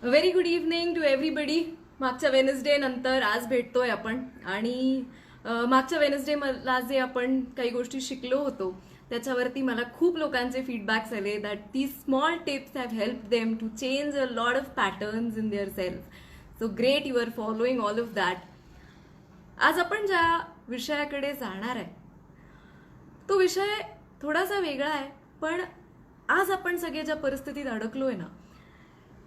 Very good evening to everybody. मागच्या Wednesday नंतर आज भेटतोय आपण आणि मागच्या वेनसडे मला जे आपण काही गोष्टी शिकलो होतो त्याच्यावरती मला खूप लोकांचे फीडबॅक्स आले that the small tips have help them to change a lot of patterns in their self. So great, you are following all of that. आज आपण ज्या विषयाकडे जाणार आहे तो विषय थोडासा वेगळा आहे, पण आज आपण सगळे ज्या परिस्थितीत अडकलोय ना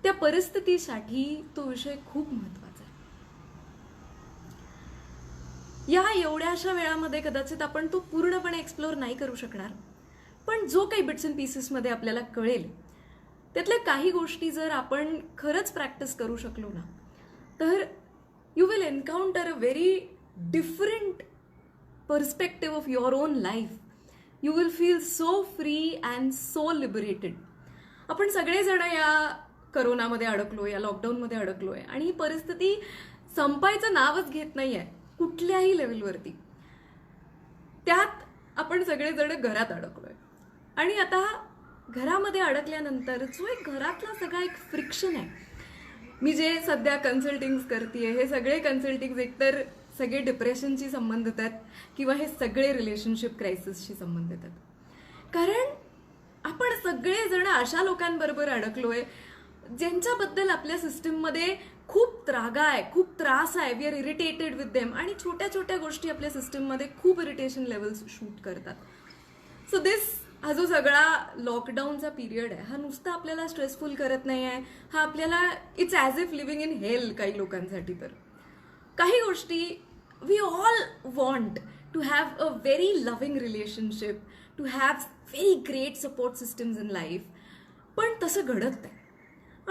त्या परिस्थितीसाठी तो विषय खूप महत्वाचा आहे. या एवढ्याशा वेळामध्ये कदाचित आपण तो पूर्णपणे एक्सप्लोर नाही करू शकणार, पण जो काही बिट्स अँड पीसेस मध्ये आपल्याला कळेल त्यातल्या काही गोष्टी जर आपण खरंच प्रॅक्टिस करू शकलो ना तर you will encounter a very different perspective of your on life. You will feel so free and so liberated. आपण सगळेजण या करोनामध्ये अडकलोय, या लॉकडाऊनमध्ये अडकलोय आणि ही परिस्थिती संपायचं नावच घेत नाहीये कुठल्याही लेवलवरती. त्यात आपण सगळेजण घरात अडकलोय आणि आता घरामध्ये अडकल्यानंतर जो एक घरातला सगळा एक फ्रिक्शन आहे. मी जे सध्या कन्सल्टिंग करतेय हे सगळे कन्सल्टिंग एकतर सगळे डिप्रेशनशी संबंधित आहेत किंवा हे सगळे रिलेशनशिप क्रायसिसशी संबंधित आहेत. कारण आपण सगळेजण अशा लोकांबरोबर अडकलोय ज्यांच्याबद्दल आपल्या सिस्टीममध्ये खूप त्रागा आहे, खूप त्रास आहे. We are irritated with them आणि छोट्या छोट्या गोष्टी आपल्या सिस्टीममध्ये खूप इरिटेशन लेवल्स शूट करतात. सो हा जो सगळा लॉकडाऊनचा पिरियड आहे हा नुसता आपल्याला स्ट्रेसफुल करत नाही आहे, हा आपल्याला it's as if living in hell काही लोकांसाठी. तर काही गोष्टी we all want to have a very loving relationship, to have very great support systems in life, पण तसं घडत नाही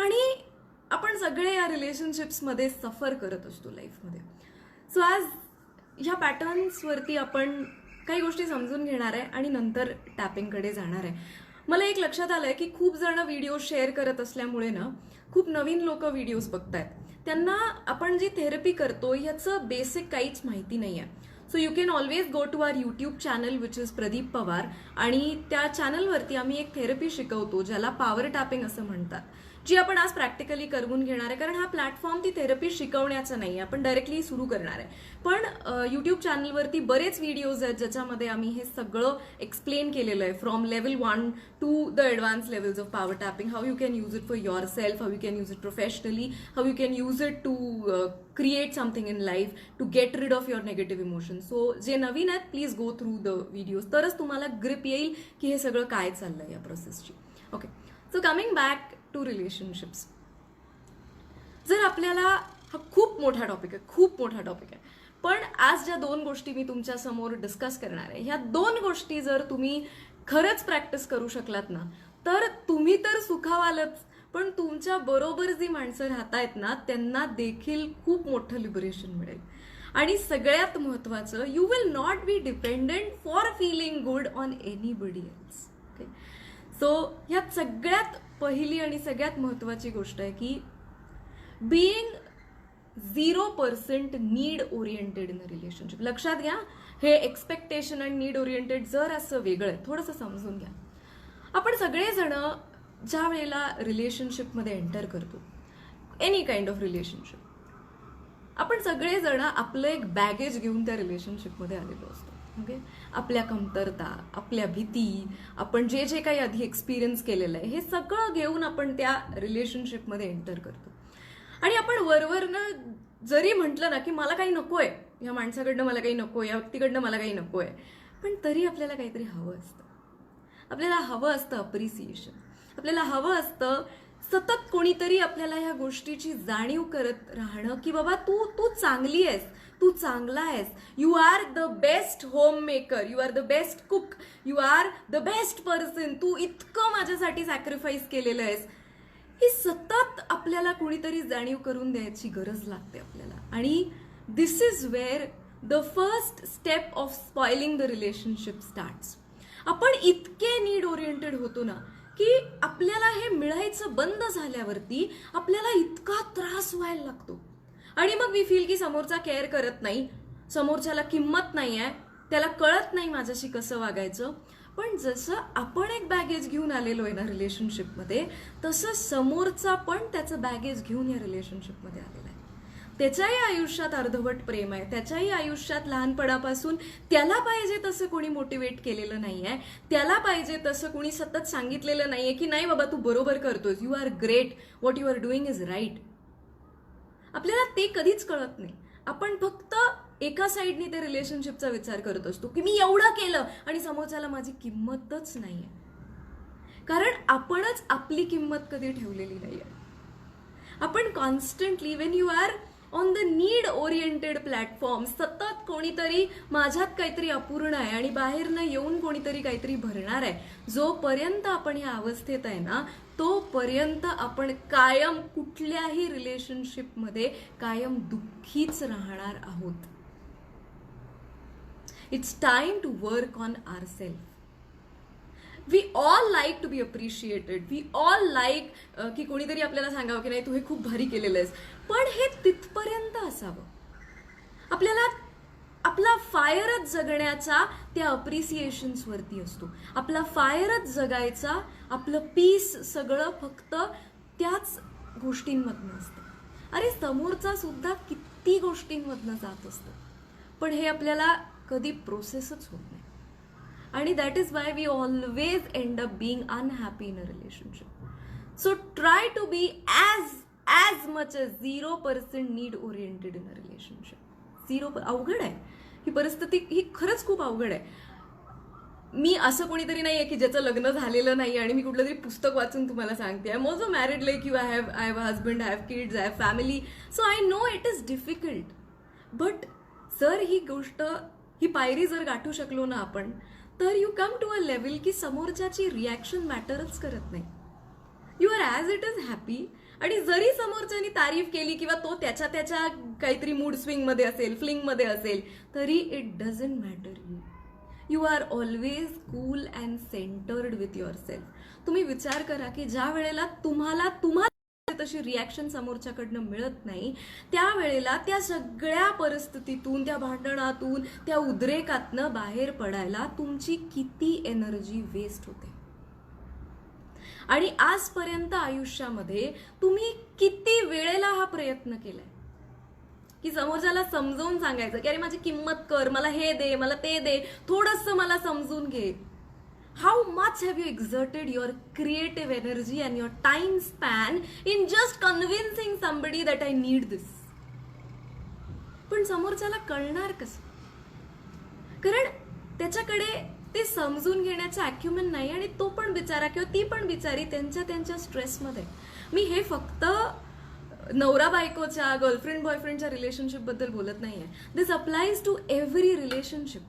आणि आपण सगळे या रिलेशनशिप्समध्ये सफर करत असतो लाईफमध्ये. सो आज ह्या पॅटर्न्सवरती आपण काही गोष्टी समजून घेणार आहे आणि नंतर टॅपिंगकडे जाणार आहे. मला एक लक्षात आलंय की खूप जण व्हिडिओ शेअर करत असल्यामुळे ना खूप नवीन लोक व्हिडिओज बघतायत. त्यांना आपण जी थेरपी करतो ह्याचं बेसिक काहीच माहिती नाही आहे. So you can always go to our YouTube channel which is Pradeep Pawar आणि त्या चॅनलवरती आम्ही एक थेरपी शिकवतो ज्याला पॉवर टॅपिंग असं म्हणतात, जी आपण आज प्रॅक्टिकली करून घेणार आहे. कारण हा प्लॅटफॉर्म ती थेरपी शिकवण्याचा नाही, आपण डायरेक्टली सुरू करणार आहे. पण यूट्यूब चॅनलवरती बरेच व्हिडिओज आहेत ज्याच्यामध्ये आम्ही हे सगळं एक्सप्लेन केलेलं आहे, from level 1 to the advance levels of power tapping. How you can use it for your self, how you can use it professionally, how you can use it to create something in life, to get rid of your negative emotion. So जे नवीन आहेत please go through the videos, तरच तुम्हाला grip येईल की हे सगळं काय चाललंय या प्रोसेसची. Okay, so coming back to relationships. जर आपल्याला हा खूप मोठा टॉपिक आहे, पण आज ज्या दोन गोष्टी मी तुमच्या समोर डिस्कस करणार आहे ह्या दोन गोष्टी जर तुम्ही खरंच प्रॅक्टिस करू शकलात ना तर तुम्ही तर सुखावालच, पण तुमच्या बरोबर जी माणसं राहतायत ना त्यांना देखील खूप मोठं लिबरेशन मिळेल. आणि सगळ्यात महत्वाचं, you will not be dependent for feeling good on anybody else. Okay, so ह्यात सगळ्यात पहिली आणि सगळ्यात महत्वाची गोष्ट आहे की being 0% need oriented in a relationship. लक्षात घ्या, हे एक्सपेक्टेशन आणि नीड ओरिएंटेड जर असं वेगळं आहे, थोडंसं समजून घ्या. आपण सगळेजण ज्या वेळेला रिलेशनशिपमध्ये एंटर करतो, एनी काइंड ऑफ रिलेशनशिप, आपण सगळेजण आपलं एक बॅगेज घेऊन त्या रिलेशनशिपमध्ये आलेलो असतो. ओके, आपल्या कमतरता, आपल्या भीती, आपण जे जे काही आधी एक्सपिरियन्स केलेलं आहे हे सगळं घेऊन आपण त्या रिलेशनशिपमध्ये एंटर करतो. आणि आपण वरवरनं जरी म्हटलं ना की मला काही नकोय, या माणसाकडनं मला काही नकोय, या व्यक्तीकडनं मला काही नकोय, पण तरी आपल्याला काहीतरी हवं असतं. आपल्याला हवं असतं अप्रिसिएशन, आपल्याला हवं असतं सतत कोणीतरी आपल्याला ह्या गोष्टीची जाणीव करत राहणं की बाबा तू चांगली आहेस, तू चांगला आहेस, you are the best home maker, you are the best cook, you are the best person, तू इतकं माझ्यासाठी सॅक्रिफाईस केलेलं आहेस. ही सतत आपल्याला कोणीतरी जाणीव करून द्यायची गरज लागते आपल्याला. आणि this is where the first step of spoiling the relationship starts. आपण इतके नीड ओरिएंटेड होतो ना की आपल्याला हे मिळायचं बंद झाल्यावरती आपल्याला इतका त्रास व्हायला लागतो आणि मग वी फील की समोरचा केअर करत नाही, समोरच्याला किंमत नाही आहे, त्याला कळत नाही माझ्याशी कसं वागायचं. पण जसं आपण एक बॅगेज घेऊन आलेलो आहे ना रिलेशनशिपमध्ये, तसं समोरचा पण त्याचं बॅगेज घेऊन या रिलेशनशिपमध्ये आलेला आहे. त्याच्याही आयुष्यात अर्धवट प्रेम आहे, त्याच्याही आयुष्यात लहानपणापासून त्याला पाहिजे तसं कोणी मोटिवेट केलेलं नाहीये, त्याला पाहिजे तसं कोणी सतत सांगितलेलं नाहीये की नाही बाबा तू बरोबर करतोस, you are great, what you are doing is right. आपल्याला ते कधीच कळत नाही. आपण फक्त एका साईडनी त्या रिलेशनशिपचा विचार करत असतो की मी एवढं केलं आणि समोरच्याला माझी किंमतच नाहीये, कारण आपणच आपली किंमत कधी ठेवलेली नाहीये. आपण constantly when you are on the need oriented platform, सतत कोणीतरी माझ्यात काहीतरी अपूर्ण आहे आणि बाहेरनं येऊन कोणीतरी काहीतरी भरणार आहे, जोपर्यंत आपण ह्या अवस्थेत आहे ना तोपर्यंत आपण कायम कुठल्याही रिलेशनशिपमध्ये कायम दुःखीच राहणार आहोत. It's time to work on ourselves. We all like to be appreciated, we all like की कोणीतरी आपल्याला सांगावं की नाही तू हे खूप भारी केलेलं आहेस, पण हे तिथपर्यंत असावं. आपल्याला आपला फायरच जगण्याचा त्या अप्रिसिएशन्सवरती असतो. आपला फायरच जगायचा, आपलं पीस सगळं फक्त त्याच गोष्टींमधनं असतं. अरे समोरचा सुद्धा किती गोष्टींमधनं जात असतो, पण हे आपल्याला कधी प्रोसेसच होत नाही. आणि that is why we always end up being unhappy in a relationship. So try to be as much as 0% need oriented in a relationship. 0. अवघड आहे ही परिस्थिती, ही खरंच खूप अवघड आहे. मी असं कोणीतरी नाही आहे की ज्याचं लग्न झालेलं नाही आणि मी कुठलं तरी पुस्तक वाचून तुम्हाला सांगते. I am also married, like you. I have husband, I have kids, I have family. So I know it is difficult. But जर ही गोष्ट, ही पायरी जर गाठू शकलो ना आपण, तर you come to a level की समोरच्याची रिॲक्शन मॅटरच करत नाही. You are as it is happy. आणि जरी समोरच्यानी तारीफ केली किंवा तो त्याच्या काहीतरी मूड स्विंगमध्ये असेल, फ्लिंगमध्ये असेल, तरी it doesn't matter. You are always cool and centered with your self. तुम्ही विचार करा की ज्या वेळेला तुम्हाला तशी रिॲक्शन समोरच्याकडनं मिळत नाही, त्यावेळेला त्या सगळ्या परिस्थितीतून, त्या भांडणातून, त्या उद्रेकातनं बाहेर पडायला तुमची किती एनर्जी वेस्ट होते. आणि आजपर्यंत आयुष्यामध्ये तुम्ही किती वेळेला हा प्रयत्न केलाय की समोरच्याला समजावून सांगायचं की अरे माझी किंमत कर, मला हे दे, मला ते दे, थोडंसं मला समजून घे. How much have you exerted your creative energy and your time span in just convincing somebody that I need this? पण समोरच्याला कळणार कसं? कारण त्याच्याकडे ते समजून घेण्याचं अॅक्युमेंट नाही आणि तो पण बिचारा किंवा ती पण बिचारी त्यांच्या स्ट्रेसमध्ये. मी हे फक्त नवरा बायकोच्या, गर्लफ्रेंड बॉयफ्रेंडच्या रिलेशनशिप बद्दल बोलत नाहीये. This applies to every relationship.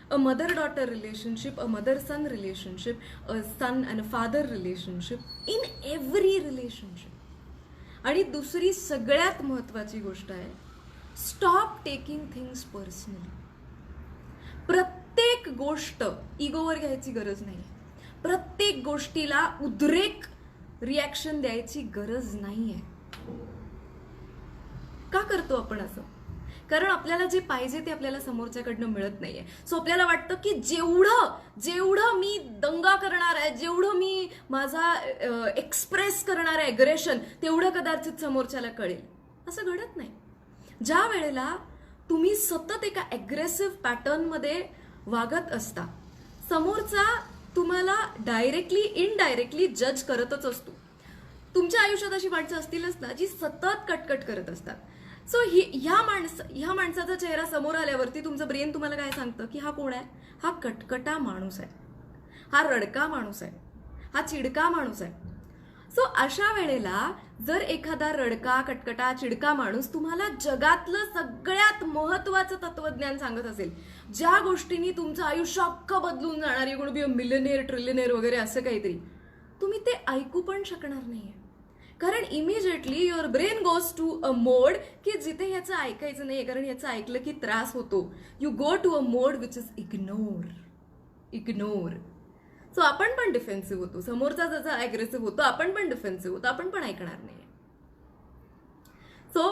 A mother-daughter relationship, a mother-son relationship, a son and a father relationship, in every relationship. आणि दुसरी सगळ्यात महत्वाची गोष्ट आहे, स्टॉप टेकिंग थिंग्स पर्सनली. प्रत्येक गोष्ट इगोवर घ्यायची गरज नाही. प्रत्येक गोष्टीला उद्रेक रिॲक्शन द्यायची गरज नाहीये. का करतो आपण असं? कारण आपल्याला जे पाहिजे ते आपल्याला समोरच्याकडनं मिळत नाहीये. सो आपल्याला वाटतं की जेवढं मी दंगा करणार आहे, जेवढं मी माझा एक्सप्रेस करणार आहे अग्रेशन, तेवढं कदाचित समोरच्याला कळेल. असं घडत नाही. ज्या वेळेला तुम्ही सतत एका अग्रेसिव्ह पॅटर्नमध्ये वागत असता, समोरचा तुम्हाला डायरेक्टली इनडायरेक्टली जज करतच असतो. तुमच्या आयुष्यात अशी माणसं असतीलच ना जी सतत कटकट करत असतात. सो ह्या माणसाचा चेहरा समोर आल्यावरती तुमचं ब्रेन तुम्हाला काय सांगतं की हा कोण आहे? हा कटकटा माणूस आहे, हा रडका माणूस आहे, हा चिडका माणूस आहे. सो अशा वेळेला जर एखादा रडका, कटकटा, चिडका माणूस तुम्हाला जगातलं सगळ्यात महत्वाचं तत्वज्ञान सांगत असेल, ज्या गोष्टींनी तुमचं आयुष्य अख्खं बदलून जाणार, you going to be a millionaire, trillionaire वगैरे असं काहीतरी, तुम्ही ते ऐकू पण शकणार नाहीये. कारण immediately your brain goes to a mode की जिथे ह्याचं ऐकायचं नाहीये, कारण ह्याचं ऐकलं की त्रास होतो. You go to a mode which is ignore. So आपण पण डिफेन्सिव्ह होतो. समोरचा जसा अग्रेसिव्ह होतो, आपण पण डिफेन्सिव्ह होतो, आपण पण ऐकणार नाही. सो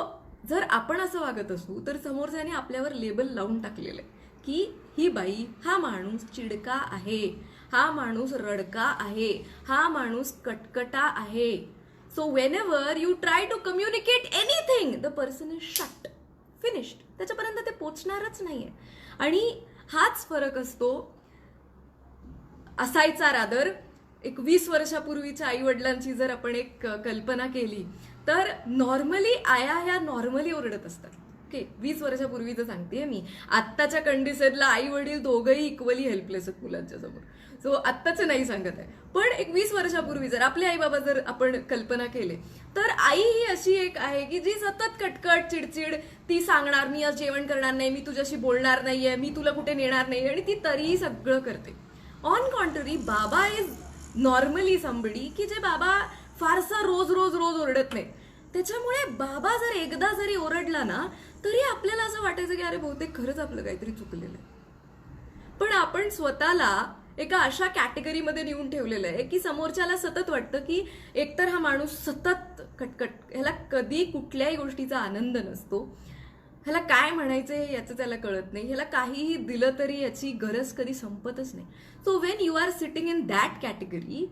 जर आपण असं वागत असू तर समोरच्याने आपल्यावर लेबल लावून टाकलेलं आहे की ही बाई, हा माणूस चिडका आहे, हा माणूस रडका आहे, हा माणूस कटकटा आहे. So whenever you try to communicate anything, the person is shut, finished. त्याच्यापर्यंत ते पोचणारच नाहीये. आणि हाच फरक असतो असायचा रादर एक 20 वर्षापूर्वीच्या आई वडिलांची जर आपण एक कल्पना केली तर नॉर्मली आया ह्या नॉर्मली ओरडत असतात. ओके, 20 वर्षापूर्वीचं सांगतेय मी. आत्ताच्या कंडिशनला आई वडील दोघंही इक्वली हेल्पलेस आहेत मुलांच्या समोर. सो आत्ताचं नाही सांगत आहे, पण एक 20 वर्षापूर्वी जर आपले आई बाबा जर आपण कल्पना केले तर आई ही अशी एक आहे की जी सतत कटकट चिडचिड, ती सांगणार मी आज जेवण करणार नाही, मी तुझ्याशी बोलणार नाहीये, मी तुला कुठे नेणार नाही, आणि ती तरीही सगळं करते. ऑन कॉन्ट्ररी बाबा इज नॉर्मली समबडी की जे बाबा फारसा रोज रोज रोज ओरडत नाही. त्याच्यामुळे बाबा जर एकदा जरी ओरडला ना तरी आपल्याला असं वाटायचं की अरे बहुतेक खरंच आपलं काहीतरी चुकलेलं आहे. पण आपण स्वतःला एका अशा कॅटेगरीमध्ये नेऊन ठेवलेलं आहे की समोरच्याला सतत वाटतं की एकतर हा माणूस सतत कटकट, ह्याला कधी कुठल्याही गोष्टीचा आनंद नसतो, ह्याला काय म्हणायचंय याचं त्याला कळत नाही, ह्याला काहीही दिलं तरी याची गरज कधी संपतच नाही. So when you are sitting in that category,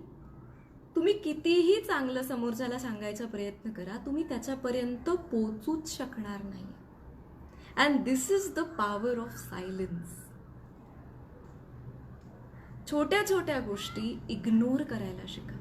तुम्ही कितीही चांगलं समोरच्याला सांगायचा प्रयत्न करा, तुम्ही त्याच्यापर्यंत पोचूच शकणार नाही. And this is the power of silence. छोट्या छोट्या गोष्टी इग्नोर करायला शिका,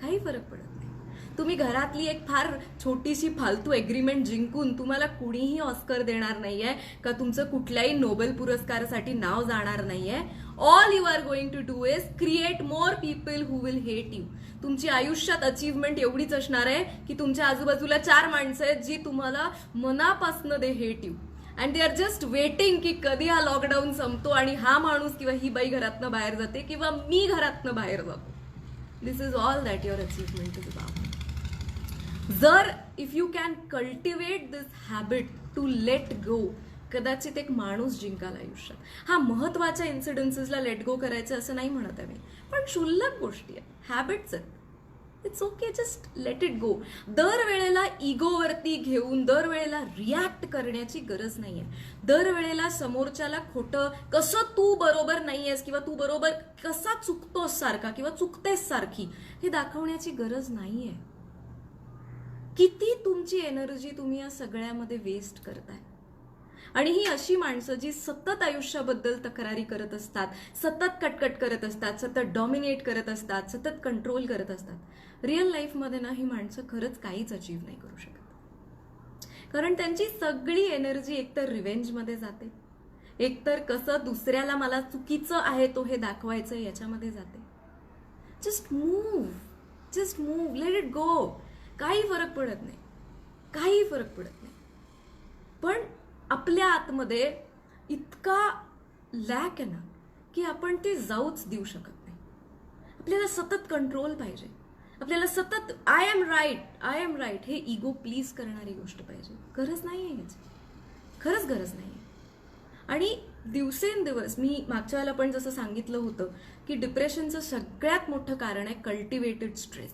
काही फरक पडत नाही. तुम्ही घरातली एक फार छोटीशी फालतू एग्रीमेंट जिंकून तुम्हाला कुणीही ऑस्कर देणार नाहीये का तुमचं कुठल्याही नोबेल पुरस्कारासाठी नाव जाणार नाहीये. All you are going to do is create more people who will hate you. तुमची आयुष्यात अचीवमेंट एवढीच असणार आहे की तुमच्या आजूबाजूला 4 माणसं आहेत जी तुम्हाला मनापासनं they hate you, and they are just waiting की कधी हा लॉकडाऊन संपतो आणि हा माणूस किंवा ही बाई घरातनं बाहेर जाते किंवा मी घरातनं बाहेर जातो. This is all that your achievement is about. जर if you can cultivate this habit to let go, कदाचित एक माणूस जिंकाल आयुष्यात. हा महत्वाच्या इन्सिडेन्सेसला लेट गो करायचं असं नाही म्हणत आहे मी, पण क्षुल्लक गोष्टी आहेत, हॅबिट्स आहेत. It's okay, just let it go. दरवेळेला इगोवरती घेऊन दरवेळेला रिॲक्ट करण्याची गरज नाहीये. दरवेळेला समोरच्याला खोटं कसं तू बरोबर नाहीयेस किंवा तू बरोबर कसा चुकतोस सारखा किंवा चुकतेस सारखी हे दाखवण्याची गरज नाहीये. किती तुमची एनर्जी तुम्ही या सगळ्यामध्ये वेस्ट करताय. आणि ही अशी माणसं जी सतत आयुष्याबद्दल तक्रारी करत असतात, सतत कटकट करत असतात, सतत डॉमिनेट करत असतात, सतत कंट्रोल करत असतात, रिअल लाईफमध्ये ना ही माणसं खरंच काहीच अचीव्ह नाही करू शकत. कारण त्यांची सगळी एनर्जी एकतर रिव्हेंजमध्ये जाते, एकतर कसं दुसऱ्याला मला चुकीचं आहे तो हे दाखवायचं याच्यामध्ये जाते. Just move, let it go. काही फरक पडत नाही, काही फरक पडत नाही. पण आपल्या आतमध्ये इतका लॅक आहे ना की आपण ते जाऊच देऊ शकत नाही. आपल्याला सतत कंट्रोल पाहिजे, आपल्याला सतत आय एम राईट हे इगो प्लीज करणारी गोष्ट पाहिजे. गरज नाही आहे याची, खरंच गरज नाही आहे. आणि दिवसेंदिवस मी मागच्या वेळेला पण जसं सांगितलं होतं की डिप्रेशनचं सगळ्यात मोठं कारण आहे कल्टिवेटेड स्ट्रेस.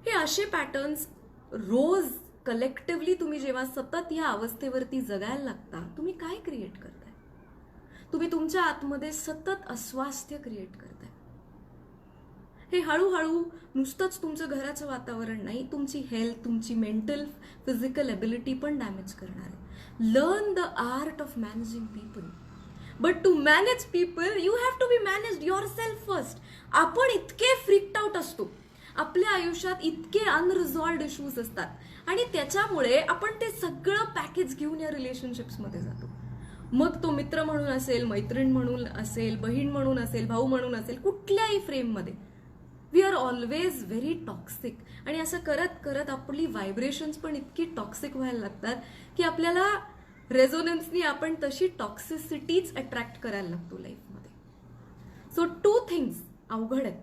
हे असे पॅटर्न्स रोज कलेक्टिव्हली तुम्ही जेव्हा सतत या अवस्थेवरती जगायला लागता, तुम्ही काय क्रिएट करताय? तुम्ही तुमच्या आतमध्ये सतत अस्वास्थ्य क्रिएट करताय. हे हळूहळू नुसतंच तुमचं घराचं वातावरण नाही, तुमची हेल्थ, तुमची मेंटल फिजिकल एबिलिटी पण डॅमेज करणार आहे. Learn the art of managing people, but to manage people you have to be managed your self first. आपण इतके फ्रिक्ड आउट असतो, आपल्या आयुष्यात इतके अनरिझॉल्व्ड इश्यूज असतात आणि त्याच्यामुळे आपण ते सगळं पॅकेज घेऊन या रिलेशनशिप्समध्ये जातो. मग तो मित्र म्हणून असेल, मैत्रीण म्हणून असेल, बहीण म्हणून असेल, भाऊ म्हणून असेल, कुठल्याही फ्रेममध्ये we are always very toxic. आणि असं करत करत आपली व्हायब्रेशन्स पण इतकी टॉक्सिक व्हायला लागतात की आपल्याला रेझोनन्सनी आपण तशी टॉक्सिसिटीच अट्रॅक्ट करायला लागतो लाईफमध्ये. सो 2 थिंग्स अवघड आहेत.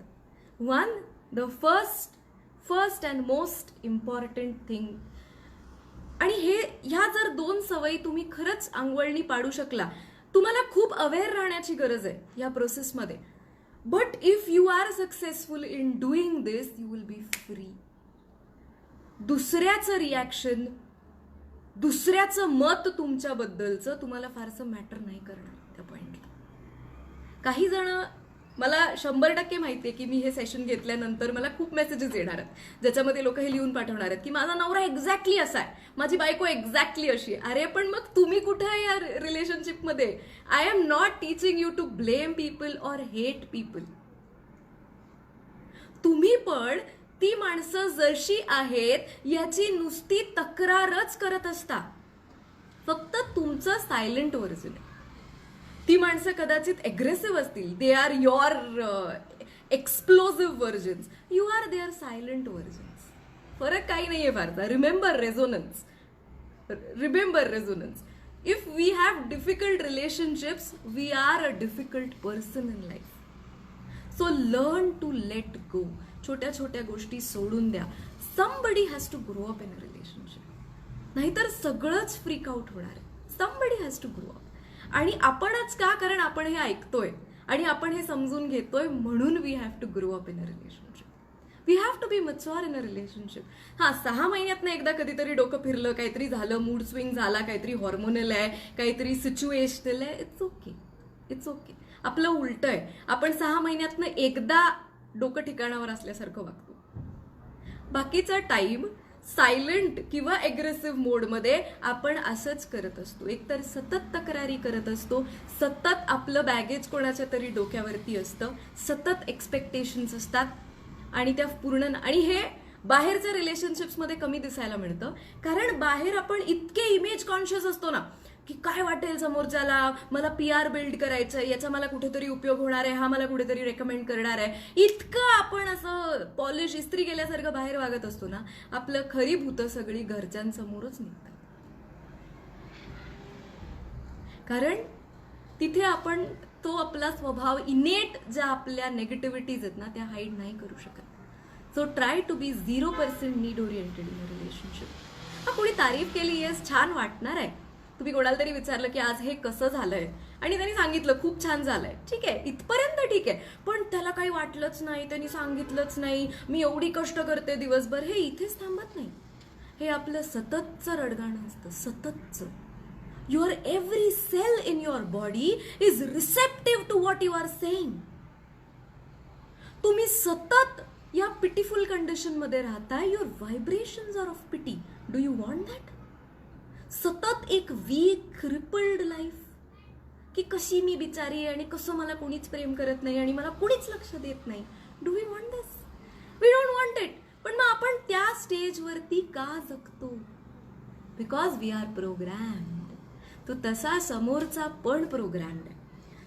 1, the first and most important thing, आणि ह्या जर 2 सवयी तुम्ही खरंच अंगवळणी पाडू शकला, तुम्हाला खूप अवेअर राहण्याची गरज आहे या प्रोसेसमध्ये. But if you are successful in doing this, you will be free. दुसऱ्याचं रिॲक्शन दुसऱ्याचं मत तुमच्याबद्दलचं तुम्हाला फारसं मॅटर नाही करणार त्या पॉइंटला. काही जण, मला 100% माहिती आहे की मी हे सेशन घेतल्यानंतर मला खूप मेसेजेस येणार आहेत ज्याच्यामध्ये लोक हे लिहून पाठवणार आहेत की माझा नवरा एक्झॅक्टली असा आहे, माझी बायको एक्झॅक्टली अशी आहे. अरे पण मग तुम्ही कुठे आहे या रिलेशनशिपमध्ये? I am not teaching you to blame people or hate people. तुम्ही पण ती माणसं जशी आहेत याची नुसती तक्रारच करत असता, फक्त तुमचं सायलेंट व्हर्जन आहे. ती माणसं कदाचित एग्रेसिव्ह असतील, they are your explosive versions, you are their silent versions. फरक काही नाहीये फारसा. Remember resonance, remember resonance. If we have difficult relationships, we are a difficult person in life. So learn to let go. छोट्या छोट्या गोष्टी सोडून द्या. Somebody has to grow up in a relationship, नाहीतर सगळंच फ्रीक आउट होणार आहे. Somebody has to grow up. आणि आपणच का? कारण आपण हे ऐकतोय आणि आपण हे समजून घेतोय, म्हणून we have to grow up in a relationship. We have to be mature in a relationship. 6 महिन्यातनं एकदा कधीतरी डोकं फिरलं, काहीतरी झालं, मूड स्विंग झाला, काहीतरी हॉर्मोनल आहे, काहीतरी सिच्युएशनल आहे, इट्स ओके, इट्स ओके. आपलं उलट आहे, आपण 6 महिन्यातनं एकदा डोकं ठिकाणावर असल्यासारखं वागतो. बाकीचा टाइम सायलेंट किंवा एग्रेसिव्ह मोडमध्ये आपण असंच करत असतो. एकतर सतत तक्रारी करत असतो, सतत आपलं बॅगेज कोणाच्या तरी डोक्यावरती असतं, सतत एक्सपेक्टेशन्स असतात आणि त्या पूर्ण. आणि हे बाहेरच्या रिलेशनशिप्समध्ये कमी दिसायला मिळतं, कारण बाहेर आपण इतके इमेज कॉन्शियस असतो ना की काय वाटेल समोरच्याला, मला PR बिल्ड करायचं आहे, याचा मला कुठेतरी उपयोग होणार आहे, हा मला कुठेतरी रेकमेंड करणार आहे, इतकं आपण असं पॉलिश इस्त्री केल्यासारखं बाहेर वागत असतो ना, आपलं खरी भूतं सगळी घरच्यांसमोरच निघतात. कारण तिथे आपण तो आपला स्वभाव, इनेट ज्या आपल्या नेगेटिव्हिटीज आहेत ना, त्या हाईड नाही करू शकत. So try to be 0% need oriented in a relationship. कोणी तारीफ केली, येस छान वाटणार आहे. तुम्ही कोणाला तरी विचारलं की आज हे कसं झालंय आणि त्यांनी सांगितलं खूप छान झालंय, ठीक आहे, इथपर्यंत ठीक आहे. पण त्याला काही वाटलंच नाही, त्यांनी सांगितलंच नाही, मी एवढी कष्ट करते दिवसभर, हे इथेच थांबत नाही. हे आपलं सततचं रडगाणं असतं, सततचं. Your every cell in your body is receptive to what you are saying. तुम्ही सतत या पिटीफुल कंडिशन मध्ये राहता. Your vibrations are of pity. Do you want that? सतत एक वीक क्रिपल्ड लाईफ की कशी मी बिचारी आणि कसं मला कोणीच प्रेम करत नाही आणि मला कोणीच लक्ष देत नाही. Do we want this? We don't want it. पण मग आपण त्या स्टेजवरती का जगतो? Because we are programmed. तो तसा समोरचा पण प्रोग्रॅम्ड आहे.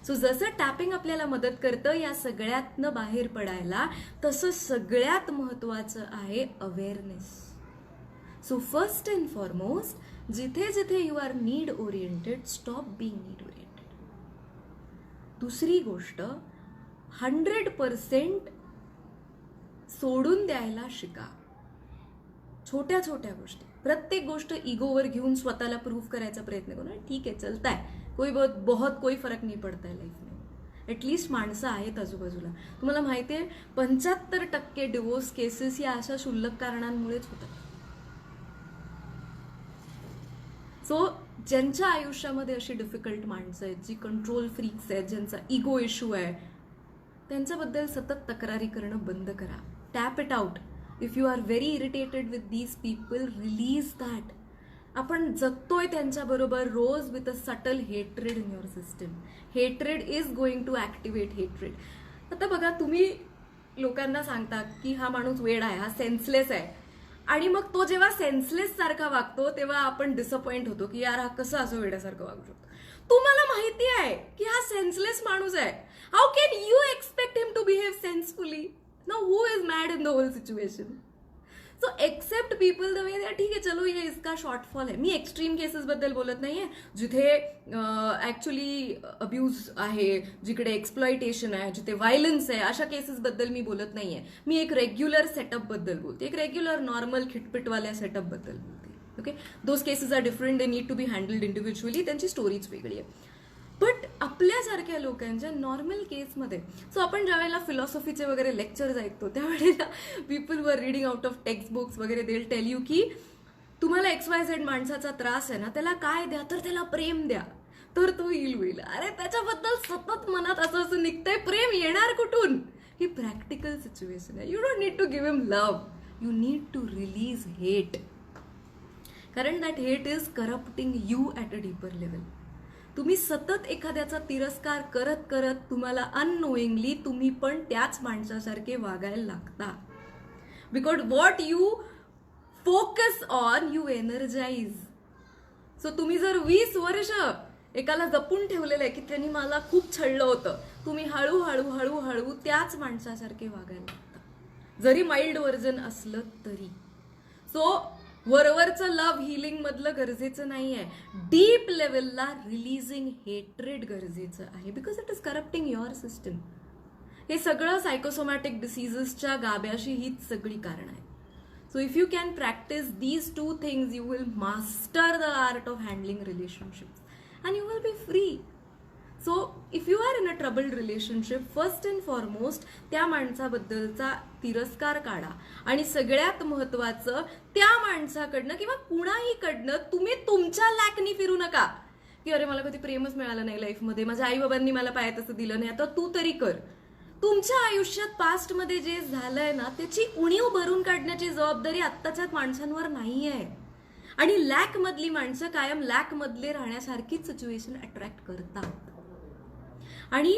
सो जसं टॅपिंग आपल्याला मदत करतं या सगळ्यातनं बाहेर पडायला, तसं सगळ्यात महत्वाचं आहे awareness. So first and foremost, जिथे जिथे you are need oriented, stop being need oriented. दुसरी गोष्ट, 100% सोडून द्यायला शिका. छोट्या छोट्या गोष्टी, प्रत्येक गोष्ट इगोवर घेऊन स्वतःला प्रूव्ह करायचा प्रयत्न करू. ठीक आहे, चलता है, बहुत कोई फरक नाही पडता है लाईफ में. ॲटलिस्ट माणसं आहेत आजूबाजूला. तुम्हाला माहिती आहे 75% डिवोर्स केसेस या अशा क्षुल्लक कारणांमुळेच होतात. सो ज्यांच्या आयुष्यामध्ये अशी डिफिकल्ट माणसं आहेत, जी कंट्रोल फ्रीक्स आहेत, ज्यांचा इगो इश्यू आहे, त्यांच्याबद्दल सतत तक्रारी करणं बंद करा. Tap it out. If you are very irritated with these people, release that. आपण जगतोय त्यांच्याबरोबर रोज with a subtle hatred in your system. Hatred is going to activate hatred. आता बघा, तुम्ही लोकांना सांगता की हा माणूस वेड आहे, हा सेन्सलेस आहे, आणि मग तो जेव्हा सेन्सलेस सारखा वागतो तेव्हा आपण डिसअपॉइंट होतो की यार हा कसं असं वेड्यासारखं वागू शकतो. तुम्हाला माहिती आहे की हा सेन्सलेस माणूस आहे. How can you expect him to behave sensefully? Now who is mad in the whole situation? So accept people the way they are. ठीक आहे, चलो ये इसका शॉर्टफॉल आहे. मी एक्स्ट्रीम केसेस बद्दल बोलत नाहीये, जिथे ऍक्च्युली अब्यूज आहे, जिकडे एक्सप्लॉयटेशन आहे, जिथे व्हायलन्स आहे, अशा केसेस बद्दल मी बोलत नाहीये. मी एक रेग्युलर सेटअप बद्दल बोलते, एक रेग्युलर नॉर्मल खिटपिटवाल्या सेटअप बद्दल बोलते. Okay, those cases are different, they need to be handled individually, त्यांची स्टोरीच वेगळी आहे. बट आपल्यासारख्या लोकांच्या नॉर्मल केसमध्ये, सो आपण ज्यावेळेला फिलॉसॉफीचे वगैरे लेक्चर्स ऐकतो त्यावेळेला people were reading out of text books वगैरे, दे विल टेल यू की तुम्हाला XYZ माणसाचा त्रास आहे ना, त्याला काय द्या, तर त्याला प्रेम द्या, तर तो होईल. अरे त्याच्याबद्दल सतत मनात असं असं निघतंय, प्रेम येणार कुठून? ही प्रॅक्टिकल सिच्युएशन आहे. You don't need to give him love, you need to release hate. कारण that hate is corrupting you at a deeper level. तुम्ही सतत एखाद्याचा तिरस्कार करत करत तुम्हाला अननोईंगली तुम्ही पण त्याच माणसासारखे वागायला लागता. Because what you focus on you energize. So तुम्ही जर 20 वर्ष एकाला जपून ठेवलेलं आहे की त्यांनी मला खूप छळलं होतं, तुम्ही हळूहळू हळूहळू त्याच माणसासारखे वागायला लागता, जरी माइल्ड व्हर्जन असलं तरी. सो वरवरचं लव्ह हिलिंग मधलं गरजेचं नाहीये, डीप लेवलला रिलीजिंग हेट्रेड गरजेचं आहे. Because it is corrupting your system. हे सगळं सायकोसोमॅटिक डिसीजेसच्या गाभ्याशी हीच सगळी कारण आहे. So if you can practice these 2 things, you will master the art of handling relationships and you will be free. So if you are in a troubled relationship, first and foremost त्या माणसाबद्दलचा तिरस्कार काढा. आणि सगळ्यात महत्वाचं, त्या माणसाकडनं किंवा कुणाहीकडनं तुम्ही तुमच्या लॅकनी फिरू नका की अरे मला कधी प्रेमच मिळालं नाही लाईफमध्ये, माझ्या आई बाबांनी मला पाहिजे तसं दिलं नाही, आता तू तरी कर. तुमच्या आयुष्यात पास्टमध्ये जे झालंय ना, त्याची उणीव भरून काढण्याची जबाबदारी आत्ताच्या माणसांवर नाही आहे. आणि लॅक मधली माणसं कायम लॅक मधले राहण्यासारखीच सिच्युएशन अट्रॅक्ट करतात. आणि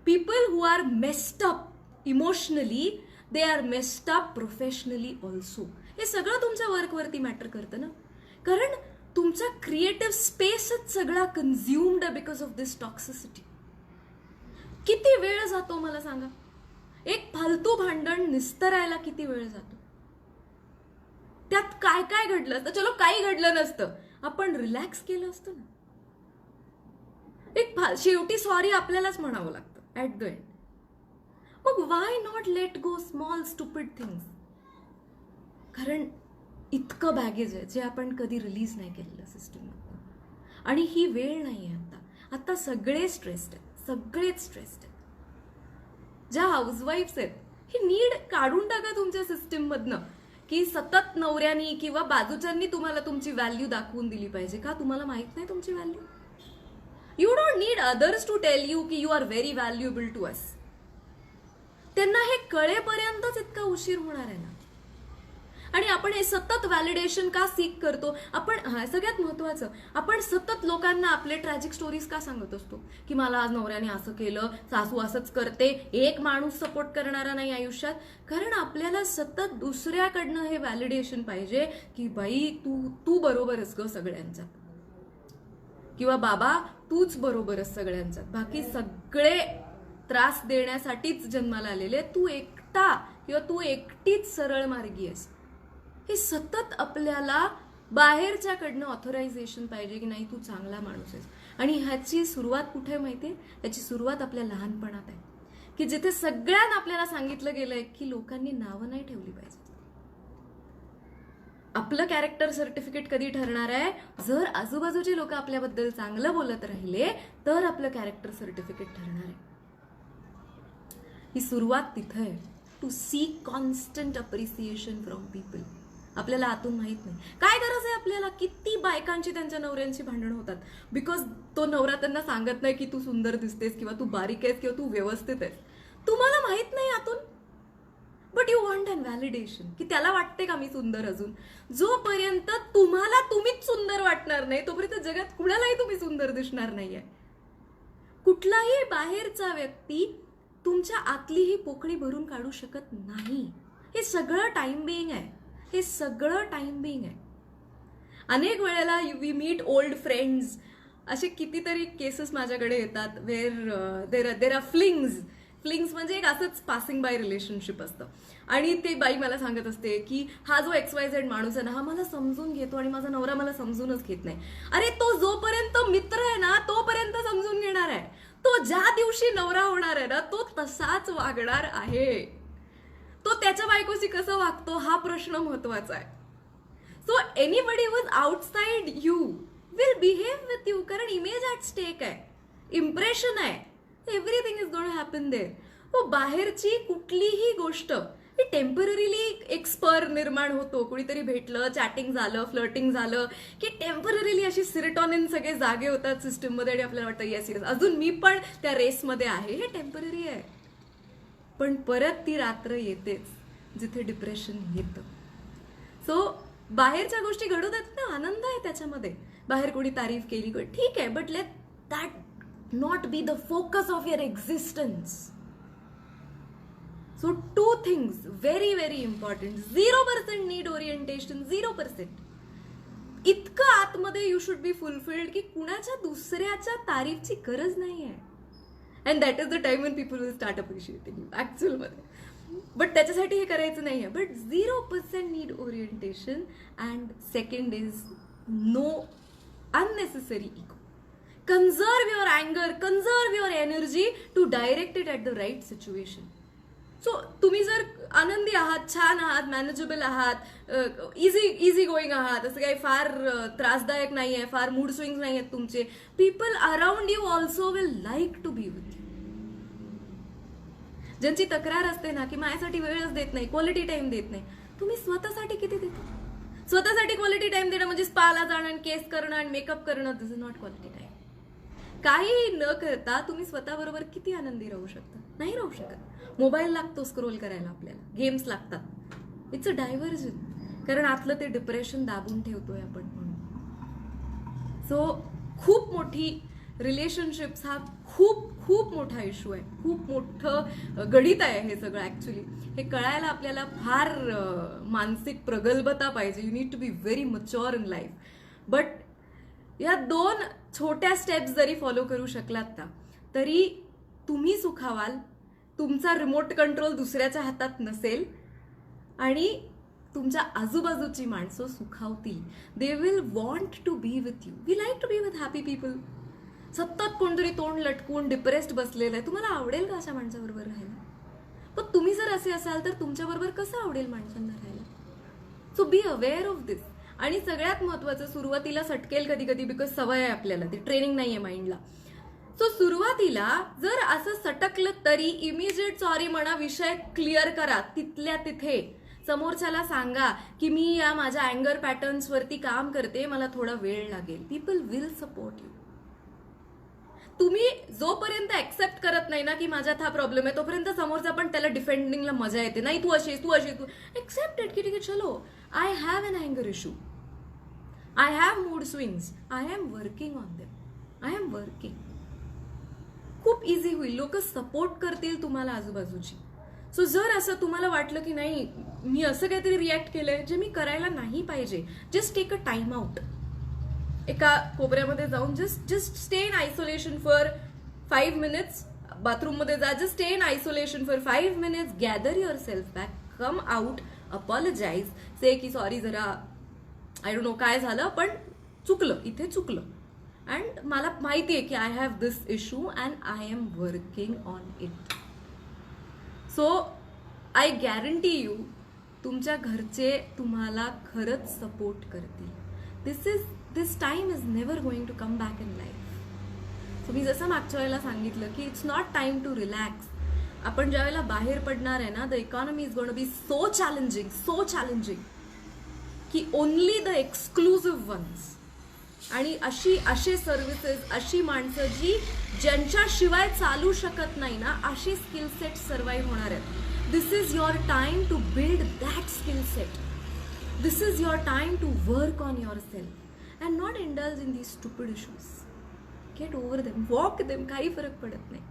people who are messed up emotionally, they are messed up professionally also. हे सगळं तुमच्या वर्कवरती मॅटर करतं ना, कारण तुमचा क्रिएटिव्ह स्पेसच सगळा consumed because of this toxicity. किती वेळ जातो मला सांगा, एक फालतू भांडण निस्तरायला किती वेळ जातो. त्यात काय काय घडलं असतं, चलो काही घडलं नसतं, आपण रिलॅक्स केलं असतं ना. एक शेवटी सॉरी आपल्यालाच म्हणावं लागतं ऍट द एंड. मग why not let go small stupid things. कारण इतकं बॅगेज आहे जे आपण कधी रिलीज नाही केलेलं सिस्टममधून. आणि ही वेळ नाही आहे आता. आता सगळे स्ट्रेस्ड आहेत, सगळेच स्ट्रेस्ड आहेत. ज्या हाऊसवाईफ्स आहेत, ही नीड काढून टाका तुमच्या सिस्टीम मधनं की सतत नवऱ्यानी किंवा बाजूच्यांनी तुम्हाला तुमची व्हॅल्यू दाखवून दिली पाहिजे. का तुम्हाला माहित नाही तुमची value? You don't need others to tell you की you are very valuable to us. त्यांना हे कळेपर्यंतच इतका उशीर होणार आहे ना. आणि आपण हे सतत व्हॅलिडेशन का सीक करतो? आपण सगळ्यात महत्वाचं, आपण सतत लोकांना आपले ट्रॅजिक स्टोरीज का सांगत असतो की मला आज नवऱ्याने असं केलं, सासू असंच करते, एक माणूस सपोर्ट करणारा नाही आयुष्यात. कारण आपल्याला सतत दुसऱ्याकडनं हे व्हॅलिडेशन पाहिजे की बाई तू बरोबरच ग सगळ्यांच्यात, किंवा बाबा तूच बरोबरच सगळ्यांच्यात, बाकी सगळे त्रास देण्यासाठीच जन्माला आलेले, तू एकटा किंवा तू एकटीच सरळ मार्गी आहेस. हे सतत आपल्याला बाहेरच्याकडनं ऑथरायझेशन पाहिजे की नाही तू चांगला माणूस आहेस. आणि ह्याची सुरुवात कुठे माहितीये? ह्याची सुरुवात आपल्या लहानपणात आहे, की जिथे सगळ्यांना आपल्याला सांगितलं गेलंय की लोकांनी नावं नाही ठेवली पाहिजे. आपलं कॅरेक्टर सर्टिफिकेट कधी ठरणार आहे? जर आजूबाजूचे लोक आपल्याबद्दल चांगलं बोलत राहिले तर आपलं कॅरेक्टर सर्टिफिकेट ठरणार आहे. ही सुरुवात तिथं आहे. To seek constant appreciation from people. आपल्याला आतून माहित नाही काय गरज आहे आपल्याला. किती बायकांची त्यांच्या नवऱ्यांची भांडण होतात बिकॉज तो नवरा त्यांना सांगत नाही की तू सुंदर दिसतेस किंवा तू बारीक आहेस किंवा तू व्यवस्थित आहेस. तुम्हाला माहित नाही आतून, but you want an validation की त्याला वाटते का मी सुंदर अजून. जोपर्यंत तुम्हाला तुम्हीच सुंदर वाटणार नाही तोपर्यंत जगात कुणालाही तुम्ही सुंदर दिसणार नाहीये. कुठलाही बाहेरचा व्यक्ती तुमच्या आतली ही पोकळी भरून काढू शकत नाही. हे सगळं टाइम बिईंग आहे. हे सगळं टाइम बिईंग आहे. अनेक वेळेला वी मीट ओल्ड फ्रेंड्स. असे कितीतरी केसेस माझ्याकडे येतात where there are flings. Flings म्हणजे एक असंच पासिंग बाय रिलेशनशिप असतं. आणि ते बाई मला सांगत असते की हा जो XYZ माणूस आहे ना, हा मला समजून घेतो आणि माझा नवरा मला समजूनच घेत नाही. अरे तो जोपर्यंत मित्र आहे ना तोपर्यंत समजून घेणार आहे. तो ज्या दिवशी नवरा होणार आहे ना तो तसाच वागणार आहे. तो त्याच्या बायकोशी कसं वागतो हा प्रश्न महत्वाचा आहे. So anybody who is outside you will behave with you. कारण इमेज ॲट स्टेक आहे, इम्प्रेशन आहे. Everything is going to happen there. तो बाहेरची कुठलीही गोष्ट की टेम्पररीली एक स्पर निर्माण होतो, कुणीतरी भेटलं, चॅटिंग झालं, फ्लर्टिंग झालं की टेम्पररीली अशी सिरोटॉनिन सगळे जागे होतात सिस्टममध्ये आणि आपल्याला वाटतं येस येस अजून मी पण त्या रेसमध्ये आहे. हे टेम्पररी आहे, पण परत ती रात्र येतेच जिथे डिप्रेशन येतं. सो बाहेरच्या गोष्टी घडू देत ना, आनंद आहे त्याच्यामध्ये. बाहेर कोणी तारीफ केली ठीक आहे, but let that not be the focus of your existence. So 2 things very very important. 0% need orientation, 0%. इतकं आतमध्ये यू शुड बी फुलफिल्ड की कुणाच्या दुसऱ्याच्या तारीफची गरज नाही आहे. And that is the time when people will start appreciating you ॲक्च्युअलमध्ये. But त्याच्यासाठी हे करायचं नाही आहे. But 0% need orientation. And second is no unnecessary ego. Conserve your anger, conserve your energy to direct it at the right situation. So तुम्ही जर आनंदी आहात, छान आहात, मॅनेजेबल आहात, इझी गोईंग आहात, असं काही फार त्रासदायक नाही आहे, फार मूड स्विंग्स नाही आहेत तुमचे, people around you also will like to be with you. ज्यांची तक्रार असते ना की माझ्यासाठी वेळच देत नाही, क्वालिटी टाइम देत नाही, तुम्ही स्वतःसाठी किती देता? स्वतःसाठी क्वालिटी टाइम देणं म्हणजे स्पाला जाणं आणि केस करणं आणि मेकअप करणं, दिस इज नॉट क्वालिटी टाइम. काही न करता तुम्ही स्वतःबरोबर किती आनंदी राहू शकता? नाही राहू शकत. मोबाईल लागतो स्क्रोल करायला, आपल्याला गेम्स लागतात. इट्स अ डायव्हर्जन, कारण आतलं ते डिप्रेशन दाबून ठेवतोय आपण म्हणून. सो खूप मोठी रिलेशनशिप्स हा खूप खूप मोठा इश्यू आहे, खूप मोठं गणित आहे हे सगळं. ऍक्च्युली हे कळायला आपल्याला फार मानसिक प्रगल्भता पाहिजे. You need to be very mature in life. But या 2 छोट्या स्टेप्स जरी फॉलो करू शकलात ना, तरी तुम्ही सुखावाल. तुमचा रिमोट कंट्रोल दुसऱ्याच्या हातात नसेल आणि तुमच्या आजूबाजूची माणसं सुखावतील. They will want to be with you. We like to be with happy people. सतत कोणतरी तोंड लटकून डिप्रेस्ड बसलेलं आहे, तुम्हाला आवडेल का अशा माणसाबरोबर राहायला? पण तुम्ही जर असे असाल तर तुमच्याबरोबर कसं आवडेल माणसांना राहायला? सो बी अवेअर ऑफ दिस. आणि सगळ्यात महत्वाचं, सुरुवातीला सटकेल कधी कधी, बिकॉज सवय आहे आपल्याला, ती ट्रेनिंग नाहीये माइंडला. सो सुरुवातीला जर असं सटकलं तरी इमिजिएट सॉरी म्हणा, विषय क्लिअर करा तिथल्या तिथे. समोरच्याला सांगा की मी या माझ्या अँगर पॅटर्न्स वरती काम करते, मला थोडा वेळ लागेल. People will support you. तुम्ही जोपर्यंत ऍक्सेप्ट करत नाही ना की माझ्यात हा प्रॉब्लेम आहे, तोपर्यंत समोरचा पण त्याला डिफेंडिंगला मजा येते. नाही तू अशी तू अशी, तू ऍक्सेप्ट इट की ठीक आहे, चलो आय हॅव एन अँगर issue, I have mood swings, I am working on them, I am working. खूप इझी होईल. लोक सपोर्ट करतील तुम्हाला आजूबाजूची. सो जर असं तुम्हाला वाटलं की नाही मी असं काहीतरी रिॲक्ट केलंय जे मी करायला नाही पाहिजे, just take a time out. एका कोपऱ्यामध्ये जाऊन just stay in isolation for 5 minutes. Bathroom मध्ये जा, just stay in isolation for 5 minutes. Gather your self back, come out, apologise, say की सॉरी जरा आय डोंट नो काय झालं, पण चुकलं, इथे चुकलं. अँड मला माहिती आहे की I have this issue and I am working on it. So I guarantee you तुमच्या घरचे तुम्हाला खरंच सपोर्ट करतील. This time is never going to come back in life. So मी जसं मागच्या वेळेला सांगितलं की it's not time to relax. आपण ज्या वेळेला बाहेर पडणार आहे ना, the economy is going to be so challenging की ओनली द एक्सक्लुझिव्ह वन्स आणि असे सर्व्हिसेस, अशी माणसं ज्यांच्याशिवाय चालू शकत नाही ना, अशी स्किल सेट सर्वाइव्ह होणार आहेत. This is your time to build that skill set. This is your time to work on your self and not indulge in these stupid issues. Get over them, walk them, काही फरक पडत नाही.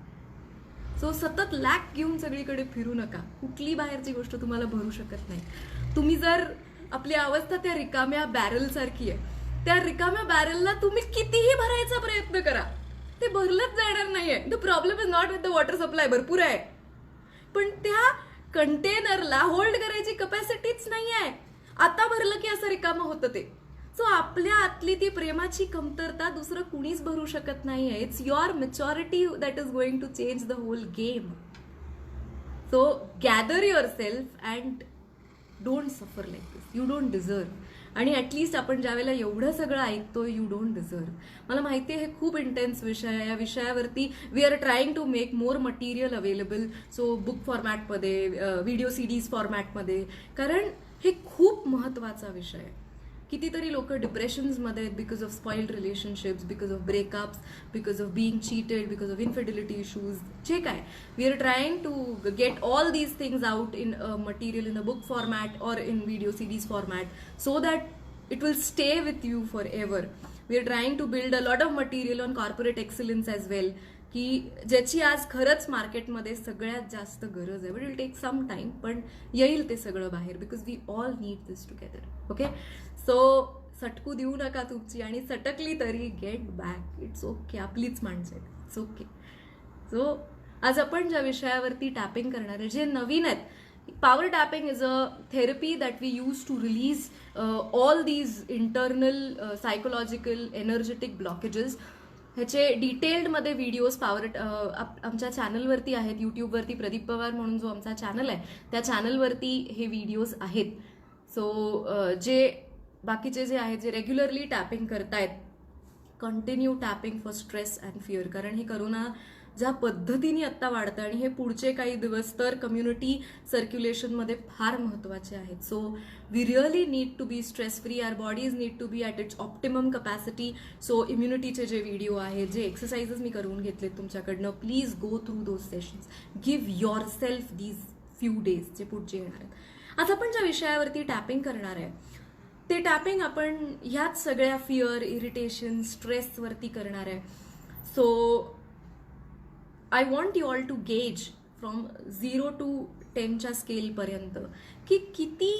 So सतत लॅक घेऊन सगळीकडे फिरू नका. कुठली बाहेरची गोष्ट तुम्हाला भरू शकत नाही. तुम्ही जर आपली अवस्था त्या रिकाम्या बॅरल सारखी आहे, त्या रिकाम्या बॅरलला तुम्ही कितीही भरायचा प्रयत्न करा, ते भरलंच जाणार नाहीये. The problem is not with the water supply, भरपूर आहे, पण त्या कंटेनरला होल्ड करायची कपॅसिटीच नाही आहे. आता भरलं की असं रिकामं होतं ते. सो आपल्या आतली ती प्रेमाची कमतरता दुसरं कुणीच भरू शकत नाहीये. It's your maturity that is going to change the whole game. So gather your self and don't suffer like this. You don't deserve. आणि ॲटलिस्ट आपण ज्या वेळेला एवढं सगळं ऐकतो, यू डोंट डिझर्व. मला माहिती आहे हे खूप इंटेन्स विषय आहे. या विषयावरती we are trying to make more material available, so book फॉर्मॅटमध्ये, व्हिडिओ सीडीज फॉर्मॅटमध्ये, कारण हे खूप महत्त्वाचा विषय आहे. कितीतरी लोक डिप्रेशन्समध्ये आहेत because of spoiled relationships, because of breakups, because of being cheated, because of infidelity issues, जे काय. We are trying to get all these things out in material in a book format और in video series format, so that it will stay with you for ever. We are trying to build a lot of material on corporate excellence as well, की ज्याची आज खरंच मार्केटमध्ये सगळ्यात जास्त गरज आहे. But will take some time, पण येईल ते सगळं बाहेर, because we all need this together. Okay, so सटकू देऊ नका तुमची, आणि सटकली तरी गेट बॅक. इट्स ओके, आपलीच माणसं आहेत, इट्स ओके. सो आज आपण ज्या विषयावरती टॅपिंग करणार आहे, जे नवीन आहेत, power tapping is a therapy that we use to release all these internal psychological energetic blockages. ह्याचे डिटेल्डमध्ये व्हिडिओज आमच्या चॅनलवरती आहेत. यूट्यूबवरती प्रदीप पवार म्हणून जो आमचा चॅनल आहे, त्या चॅनलवरती हे व्हिडिओज आहेत. सो जे बाकीचे जे आहेत, जे रेग्युलरली टॅपिंग करतायत, continue tapping for stress and fear, कारण हे करोना ज्या पद्धतीने आत्ता वाढतं आणि हे पुढचे काही दिवस तर कम्युनिटी सर्क्युलेशनमध्ये फार महत्त्वाचे आहेत. So we really need to be stress free, our bodies need to be at its optimum capacity. So इम्युनिटीचे जे व्हिडिओ आहेत, जे एक्सरसाइजेस मी करून घेतलेत तुमच्याकडनं, please go through those sessions. Give your self these few days जे पुढचे येणार आहेत. आज आपण ज्या विषयावरती टॅपिंग करणार आहे, ते टॅपिंग आपण ह्याच सगळ्या फिअर, इरिटेशन, स्ट्रेसवरती करणार आहे. So I want you all to gauge from 0 to 10च्या स्केलपर्यंत की किती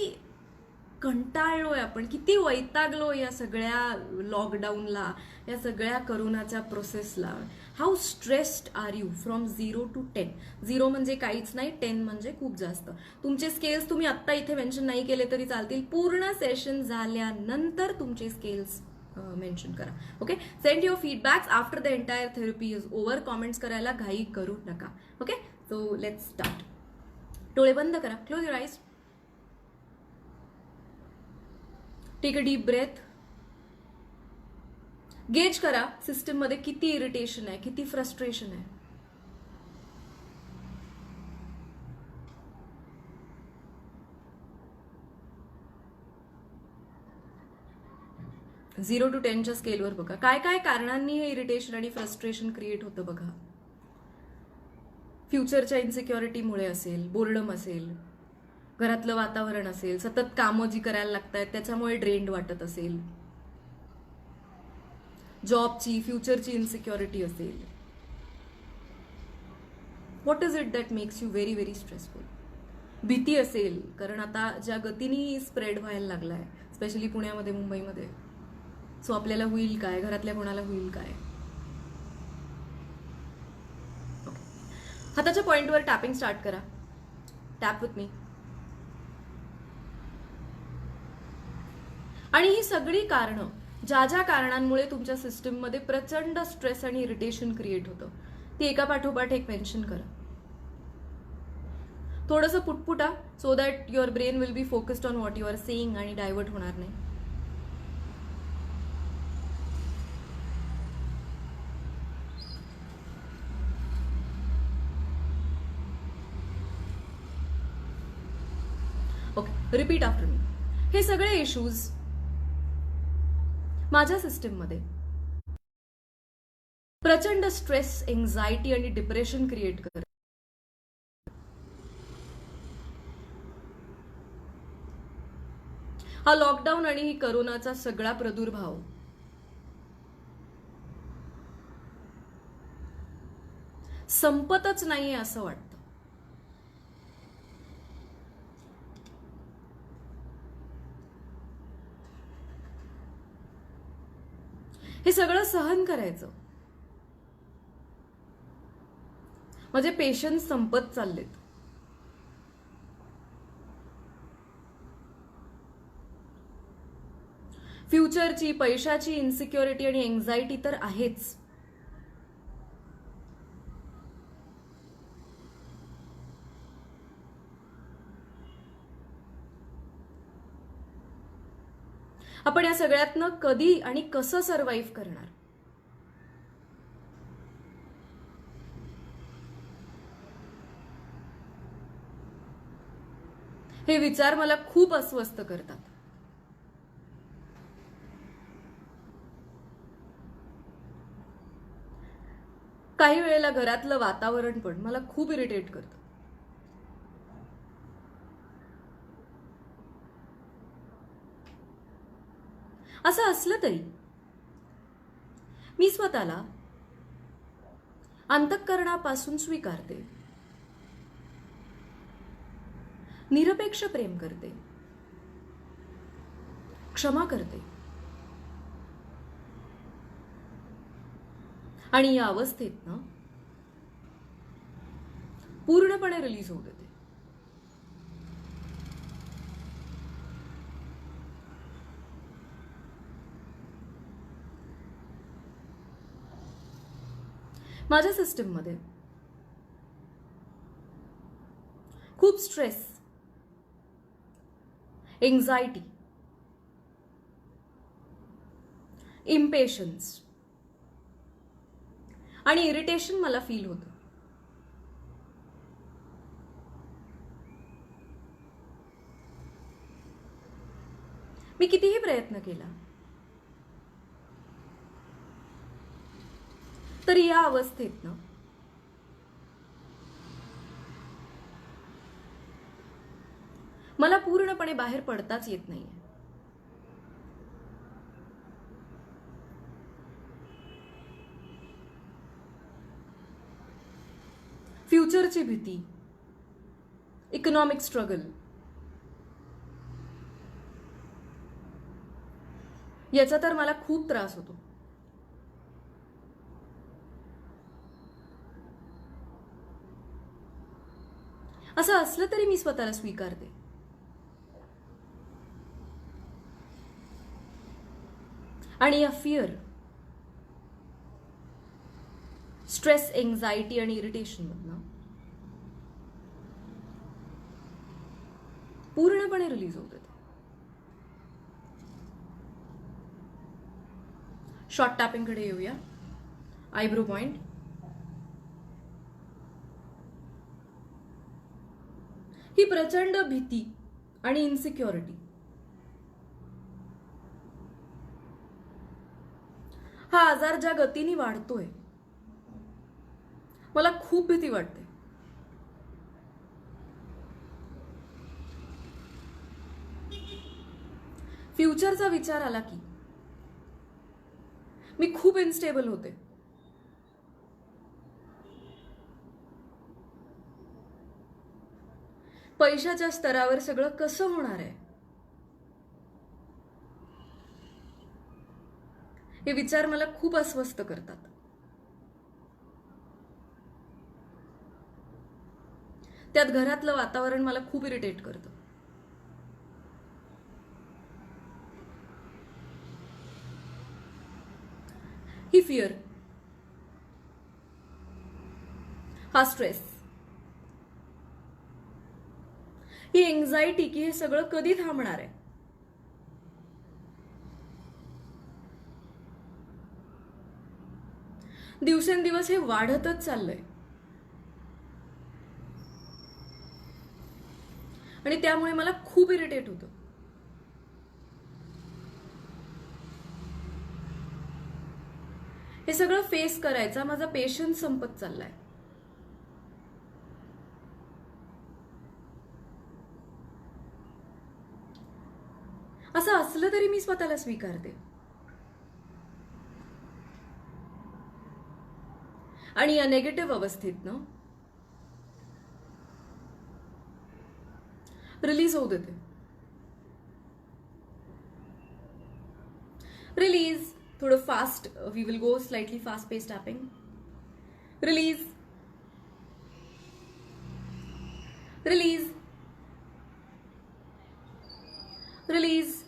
कंटाळलोय आपण, किती वैतागलोय या सगळ्या लॉकडाऊनला, या सगळ्या करोनाच्या प्रोसेसला. How stressed are you from 0 to 10. 0 म्हणजे काहीच नाही, 10 म्हणजे खूप जास्त. तुमचे स्केल्स तुम्ही आत्ता इथे मेन्शन नाही केले तरी चालतील. पूर्ण सेशन झाल्यानंतर तुमचे स्केल्स मेन्शन करा. Okay, send your feedbacks after the entire therapy is over. Comments करायला घाई करू नका. Okay, so let's start. डोळे बंद करा, close your eyes, take a deep breath. Gauge करा सिस्टममध्ये किती इरिटेशन आहे, किती फ्रस्ट्रेशन आहे. झिरो टू 10च्या स्केलवर बघा काय काय कारणांनी हे इरिटेशन आणि फ्रस्ट्रेशन क्रिएट होतं. बघा, फ्युचरच्या इन्सिक्युरिटीमुळे असेल, बोर्डम असेल, घरातलं वातावरण असेल, सतत कामं जी करायला लागतात त्याच्यामुळे ड्रेन्ड वाटत असेल, जॉबची, फ्युचरची इन्सिक्युरिटी असेल. What is it that makes you very very stressful. भीती असेल, कारण आता ज्या गतीने स्प्रेड व्हायला लागलाय, स्पेशली पुण्यामध्ये, मुंबईमध्ये. सो आपल्याला होईल काय, घरातल्या कोणाला होईल काय. हाताच्या पॉइंटवर टॅपिंग स्टार्ट करा. Tap with me. आणि ही सगळी कारणं, ज्या ज्या कारणांमुळे तुमच्या सिस्टममध्ये प्रचंड स्ट्रेस आणि इरिटेशन क्रिएट होतं, ती एका पाठोपाठ एक मेन्शन करा. थोडंसं पुटपुटा, so that your brain will be focused on what you are saying आणि डायव्हर्ट होणार नाही. Okay, repeat after me. हे सगळे इश्यूज माझ्या सिस्टममध्ये प्रचंड स्ट्रेस, एन्झायटी आणि डिप्रेशन क्रिएट करतात. हा लॉकडाऊन आणि ही करोनाचा सगळा प्रादुर्भाव संपतच नाहीये असं वाटतं. हे सगळं सहन करायचं, माझे पेशन्स संपत चाललेत. फ्युचरची, पैशाची इन्सिक्युरिटी आणि एन्झायटी तर आहेच. आपण या सगळ्यातनं कधी आणि कसं सर्व्हाइव्ह करणार? हे विचार मला खूप अस्वस्थ करतात. काही वेळेला घरातलं वातावरण पण मला खूप इरिटेट करतं. असं असलं तरी मी स्वतःला अंतःकरणापासून स्वीकारते, निरपेक्ष प्रेम करते, क्षमा करते आणि या अवस्थेत ना पूर्णपणे रिलीज होऊ देते. माझ्या सिस्टममध्ये खूप स्ट्रेस, एन्झायटी, इम्पेशन्स आणि इरिटेशन मला फील होतं. मी कितीही प्रयत्न केला तरी या अवस्थेत ना मला पूर्णपणे बाहेर पडताच येत नाहीये. फ्युचरची भीती, इकॉनॉमिक स्ट्रगल याचा तर मला खूप त्रास होतो. असं असलं तरी मी स्वतःला स्वीकारते. आणि या फिअर, स्ट्रेस, एन्झायटी आणि इरिटेशन मधनं पूर्णपणे रिलीज होत होते. शॉर्ट टॅपिंग कडे येऊया. Eyebrow point. ही प्रचंड भीती आणि इन्सिक्युरिटी हा आजार ज्या गतीने वाढतोय मला खूप भीती वाटते. फ्युचरचा विचार आला की मी खूप इन्स्टेबल होते. पैशाच्या स्तरावर सगळं कसं होणार आहे हे विचार मला खूप अस्वस्थ करतात. त्यात घरातलं वातावरण मला खूप इरिटेट करतं. ही फिअर, हा स्ट्रेस, ही एन्झायटी की हे सगळं कधी थांबणार आहे? दिवसेंदिवस हे वाढतच चाललंय आणि त्यामुळे मला खूप इरिटेट होतं. हे सगळं फेस करायचा माझा पेशन्स संपत चाललाय. असं असलं तरी मी स्वतःला स्वीकारते. आणि या नेगेटिव्ह अवस्थेत ना रिलीज होऊ देते. रिलीज. थोडं fast, we will go slightly fast pace tapping. Release, release, release,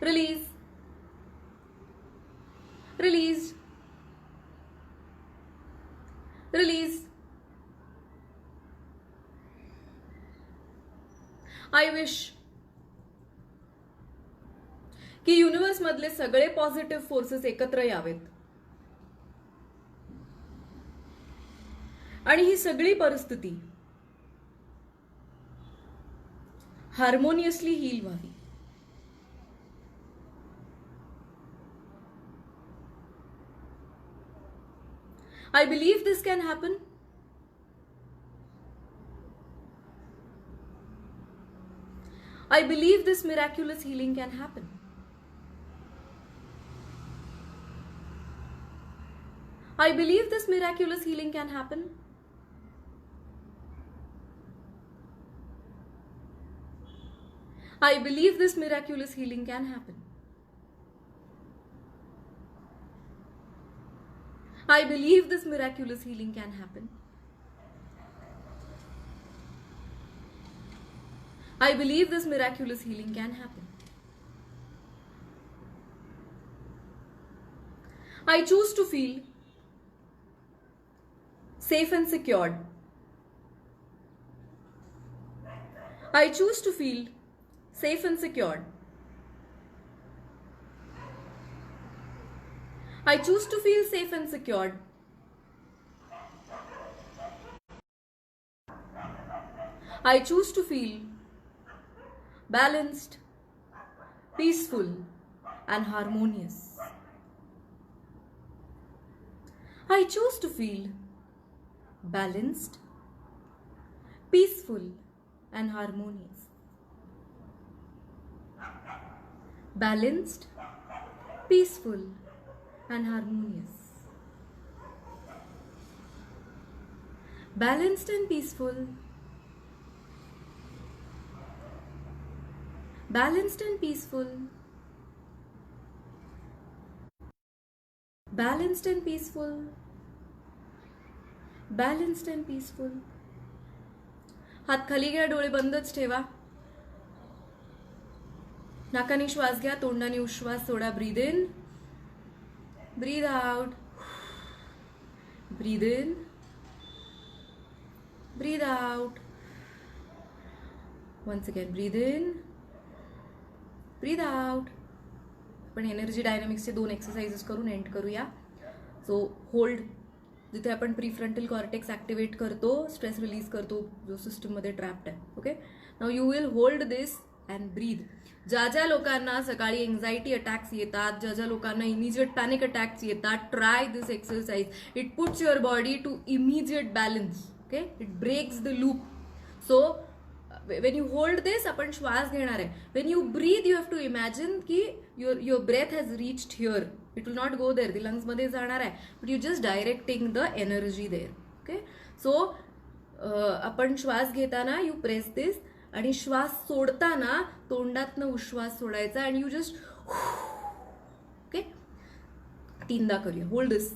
release, release, release. I wish की युनिव्हर्स मधले सगळे पॉझिटिव्ह फोर्सेस एकत्र यावेत आणि ही सगळी परिस्थिती हार्मोनियसली हील व्हावी. I believe this can happen. I believe this miraculous healing can happen. I believe this miraculous healing can happen. I believe this miraculous healing can happen. I believe this miraculous healing can happen. I believe this miraculous healing can happen. I choose to feel safe and secured. I choose to feel safe and secured. I choose to feel safe and secured. I choose to feel balanced, peaceful, and harmonious. I choose to feel balanced, peaceful, and harmonious. Balanced, peaceful, and harmonious. Balanced and peaceful. Balanced and peaceful. Balanced and peaceful. Balanced and peaceful. हात खाली घ्या, डोळे बंदच ठेवा. नाकाने श्वास घ्या, तोंडाने उश्वास सोडा. Breathe in, breathe out, breathe in, breathe out. Once again, breathe in, breathe out. आपण एनर्जी डायनॅमिक्सचे 2 एक्सरसाइजेस करून एंड करूया. सो होल्ड, जिथे आपण प्रीफ्रंटल कॉर्टेक्स ऍक्टिव्हेट करतो, स्ट्रेस रिलीज करतो जो सिस्टममध्ये ट्रॅप्ड आहे. Okay, now you will hold this and breathe. ज्या ज्या लोकांना सकाळी एन्झायटी अटॅक्स येतात, ज्या ज्या लोकांना इमिजिएट पॅनिक अटॅक्स येतात, try this exercise. It puts your body to immediate balance. Okay, it breaks the loop. So when you hold this, आपण श्वास घेणार आहे. When you breathe, you have to imagine की your breath has reached here. It will not go there, ती लंग्समध्ये जाणार आहे, but you just directing the energy there. Okay, so आपण श्वास घेताना यू प्रेस दिस आणि श्वास सोडताना तोंडातनं उश्वास सोडायचा आणि यू जस्ट. ओके, 3दा करूया. Hold this.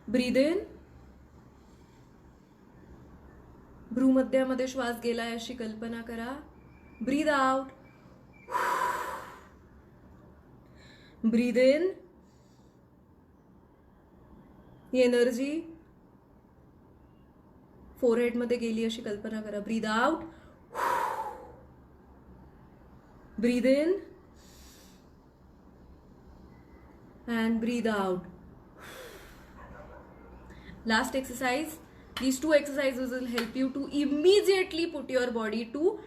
ब्रीद इन, भ्रूमध्यामध्ये श्वास गेलाय अशी कल्पना करा. Breathe out. ब्रीद इन, ही एनर्जी फोरहेड मध्ये गेली अशी कल्पना करा. Breathe out. Breathe in and breathe out. Last exercise. These 2 exercises will help you to immediately put your body to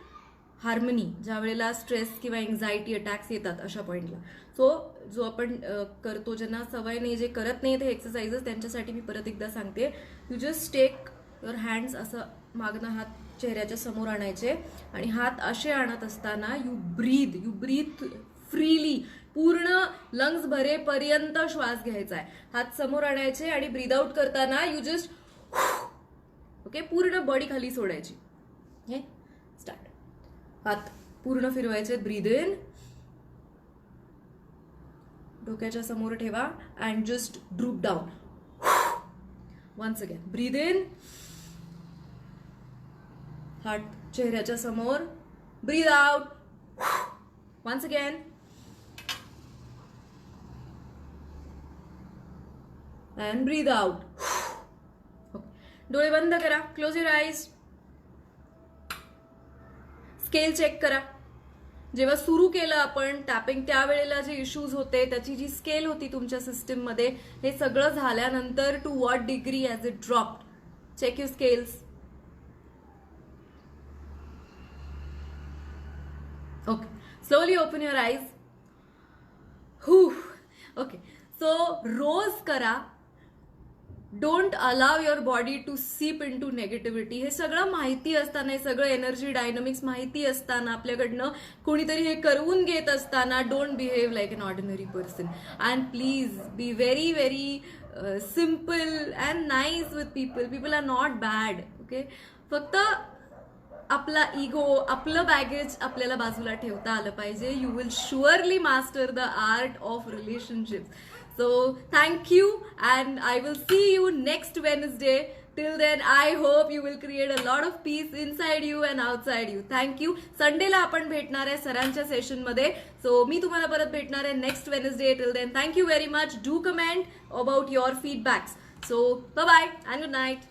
harmony, ज्या वेळेला स्ट्रेस किंवा एन्झायटी अटॅक्स येतात अशा पॉईंटला. सो जो आपण करतो, ज्यांना सवय नाही, जे करत नाही ते एक्सरसाइजेस, त्यांच्यासाठी मी परत एकदा सांगते. You just take your hands, असं मागणं हात चेहऱ्याच्या समोर आणायचे आणि हात असे आणत असताना यू ब्रीथ फ्रीली. पूर्ण लंग्स भरेपर्यंत श्वास घ्यायचा आहे. हात समोर आणायचे आणि ब्रीद आउट करताना यू जस्ट. ओके, पूर्ण बॉडी खाली सोडायची. हे स्टार्ट. हात पूर्ण फिरवायचे. ब्रीद इन, डोक्याच्या समोर ठेवा and just droop down. Once again breathe in, हात चेहऱ्याच्या समोर. Breathe out. Once again and breathe out. डोळे बंद करा. Close your eyes. Scale check करा. जेव्हा सुरू केलं आपण टॅपिंग त्यावेळेला जे इश्यूज होते, त्याची जी स्केल होती तुमच्या सिस्टीममध्ये, हे सगळं झाल्यानंतर to what degree has it dropped. Check your scales. Okay, slowly open your eyes. Okay, so रोज करा. Don't allow your body to seep into negativity. हे सगळं माहिती असताना, हे सगळं एनर्जी डायनॅमिक्स माहिती असताना, आपल्याकडनं कोणीतरी हे करवून घेत असताना, don't behave like an ordinary person. And please be very very simple and nice with people. People are not bad. Okay, फक्त आपला इगो, आपलं बॅगेज आपल्याला बाजूला ठेवता आलं पाहिजे. You will surely master the art of relationships. So thank you, and I will see you next Wednesday. Till then, I hope you will create a lot of peace inside you and outside you. Thank you. Sunday ला आपण भेटणार आहे सरांच्या session मध्ये. So मी तुम्हाला परत भेटणार आहे next Wednesday. Till then, thank you very much. Do comment about your feedbacks. So bye bye and good night.